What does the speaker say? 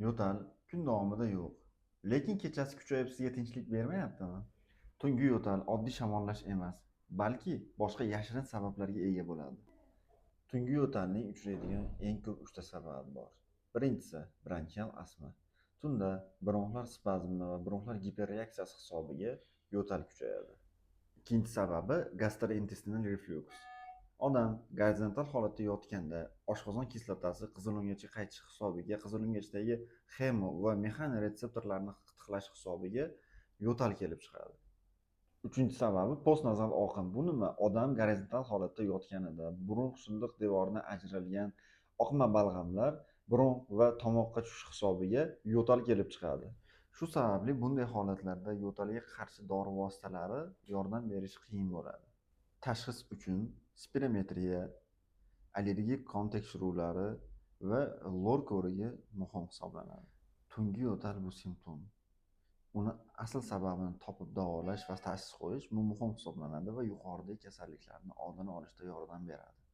Yo'tal kun davomida yo'q, lekin kechasi kuchayib sizga tinchlik bermayaptimi? Tungi yo'tal oddiy shamollash emas, balki boshqa yashirin sabablarga ega bo'ladi. Tungi yo'talning uchraydigan eng ko'p 3 ta sababi bor. Birinchisi bronxial astma. Tunda bronxlar spazmi va bronxlar giperreaksiyasi hisobiga yo'tal kuchayadi. Ikkinchi sababi gastrointestinal reflux. Odam gorizontal holatda yotganda oshqozon kislotasi qizilo'ngachga qaytish hisobiga qizilo'ngachdagi hemo va mexanoretseptorlarni qitiqlash hisobiga yo'tal kelib chiqadi. Uchinchi sababi postnazal oqim. Bu nima? Odam gorizontal holatda yotganida bronx shildiq devoridan ajralgan oqma balg'amlar bronx va tomoqqa tushish hisobiga yo'tal kelib chiqadi. Shu sababli bunday holatlarda yo'talga qarshi dori vositalari yordam berishi qiyin bo'ladi. Tashxis uchun spirometriya, allergik qon tekshiruvlari va lor ko'rigi muhim hisoblanadi. Tungi yo'tal bu simptom. Uni asl sababini topib davolash va tashxis qo'yish bu muhim hisoblanadi va yuqoridagi kasalliklarni oldini olishda yordam beradi.